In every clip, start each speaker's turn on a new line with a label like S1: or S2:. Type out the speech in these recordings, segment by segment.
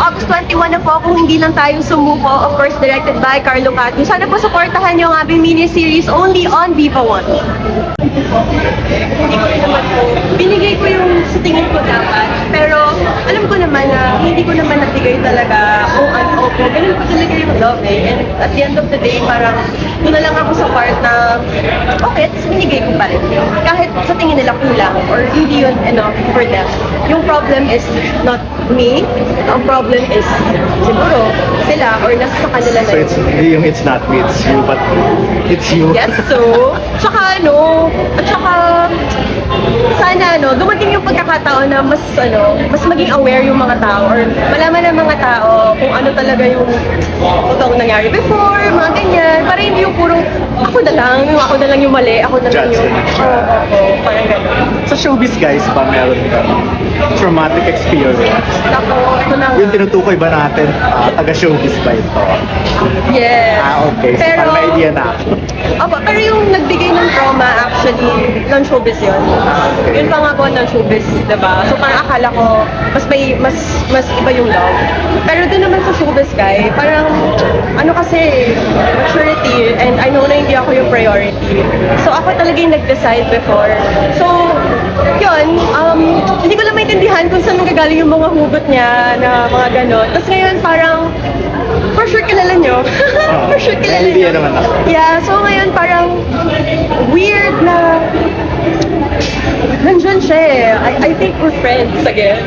S1: August 21 na po kung hindi lang tayo sumuko. Of course, directed by Carlo Catu. Sana po supportahan niyo ang aming mini-series only on Viva One. Hindi ko rin naman po. Binigay ko yung sa tingin ko dapat. Pero alam ko naman na hindi ko naman nabigay talaga kung ano po. Ganun po talaga yung love eh. And at the end of the day, parang doon na lang ako sa part na okay, at binigay ko pa rin. Kahit sa tingin nila kulang or hindi yun enough for them. Yung problem is not me. Ang problem is siguro sila or nasa sa kanila na
S2: So it's not me, it's you, but it's you.
S1: Yes, so, tsaka at tsaka, sana dumating yung pagkakataon na mas maging aware yung mga tao or malaman ng mga tao kung ano talaga yung totoong nangyari before, mga ganyan. Para hindi yung puro, ako na lang yung mali, ako na lang yung, parang gano'n.
S2: Sa showbiz guys ba meron ka traumatic experience?
S1: Ako, ito na
S2: Yung tinutukoy ba natin, taga-showbiz ba ito?
S1: Yes.
S2: Okay. So, parang may idea na ako.
S1: Opo, pero yung nagbigay ng trauma actually, non-showbiz yun. Yun pa nga po non-showbiz, diba? So parang akala ko, mas iba yung love. Pero doon naman sa showbiz guy, parang, kasi, maturity, and I know na hindi ako yung priority. So ako talaga yung nag-decide before. So, yun, hindi ko lang maintindihan kung saan nagagaling yung mga hugot niya na mga ganon. Tapos ngayon parang, for sure kilala nyo. For sure kilala
S2: Hindi
S1: nyo.
S2: naman ako.
S1: Yeah, so ngayon parang weird na nandyan siya eh. I think we're friends again.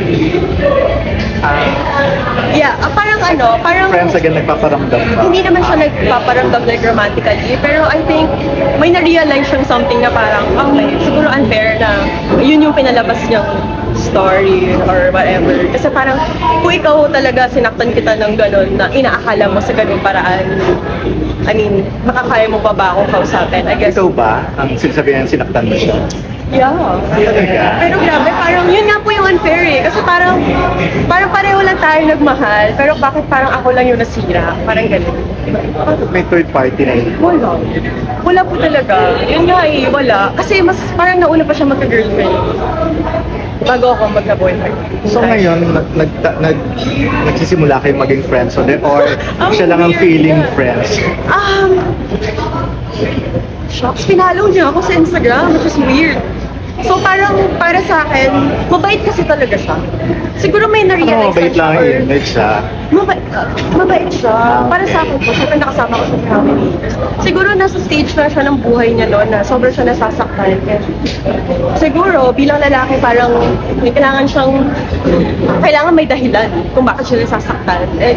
S1: Yeah, parang
S2: Friends again, nagpaparamdam ba?
S1: hindi naman siya nagpaparamdam like romantically, pero I think may na-realize siyang something na parang, okay, siguro unfair na yun yung pinalabas niyang story or whatever. Kasi parang, kung ikaw talaga sinaktan kita ng gano'n na inaakala mo sa gano'ng paraan, I mean, makakaya mo pa ba akong kausapin? I guess.
S2: Ikaw ba, ang sinasabihan sinaktan mo siya?
S1: Yeah.
S2: Talaga?
S1: Pero grabe, parang yun nga po yung unfair eh. Kasi parang pareho lang tayo nagmahal, pero bakit parang ako lang yung nasira? Parang ganun.
S2: Bakit may third party na yun?
S1: Wala. Wala po talaga. Yun nga eh, wala. Kasi mas parang nauna pa siya magka-girlfriend. Bago ako magka-boyfriend.
S2: So ngayon, nagsisimula kayo maging friends or siya lang ang
S1: weird.
S2: feeling friends?
S1: Shocks, pinalo niya ako sa Instagram, which is weird. So parang para sa akin, mabait kasi talaga siya. Siguro may na-realize
S2: Mabait lang ang
S1: or-
S2: image siya.
S1: Mabait siya. Para sa akin po, syempre nakasama ko siya sa family. Siguro nasa stage na siya ng buhay niya noon na sobrang siya nasasaktan. Siguro bilang lalaki parang kailangan may dahilan kung bakit siya nasasaktan. Eh,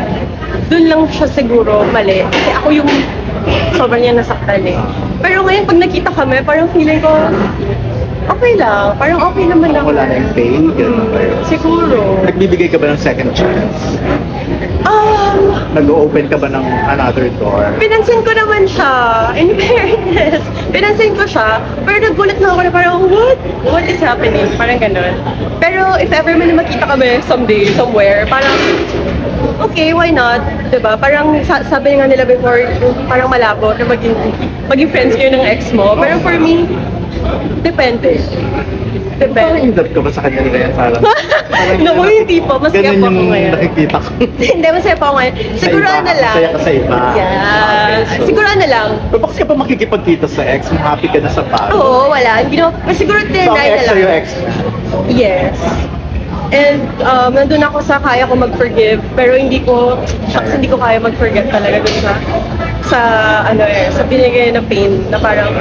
S1: dun lang siya siguro mali. Kasi ako yung sobrang niya nasaktan eh. Pero ngayon pag nakita kami, parang feeling ko, okay lang. Parang okay naman ako.
S2: Wala na yung pain, gano'n ba yun?
S1: Siguro.
S2: Nagbibigay ka ba ng second chance? Nag-open ka ba ng another door?
S1: Pinansin ko naman siya. In fairness, pinansin ko siya. Pero nagulat na ako na parang, what? What is happening? Parang ganun. Pero if ever man na makita kami someday, somewhere, parang, okay, why not? Diba? Parang sabi nga nila before, parang malabo na maging friends kayo ng ex mo. Pero for me, depende.
S2: Parang
S1: Depende.
S2: in love ka ba sa kanya nila yan? Parang
S1: Naku, yung tipo, masaya
S2: ganun
S1: po ako
S2: yung
S1: ngayon.
S2: nakikita ko.
S1: Hindi, masaya pa ako ngayon. Siguro
S2: Sa iba,
S1: na lang.
S2: masaya ka sa iba.
S1: Yes.
S2: Okay, so-
S1: Siguro na lang.
S2: Pero bakit ka pa makikipagkita sa ex? Happy ka na sa paro?
S1: Oo, wala. Hindi na, siguro
S2: So, ang
S1: tinry
S2: ex
S1: na lang.
S2: sa'yo, ex mo?
S1: Yes. And nandun ako sa kaya ko mag-forgive, pero hindi ko kaya mag-forget talaga dun sa binigay na pain na parang,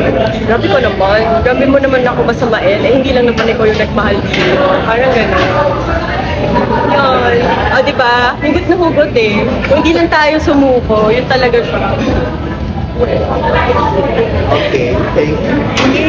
S1: grabe ko naman, grabe mo naman ako masamain, hindi lang naman ikaw yung nagmahal dito. Parang gano'n. Yun. O, diba? Hugot na hugot eh. Kung hindi lang tayo sumuko, yun talaga siya.
S2: Okay, thank you.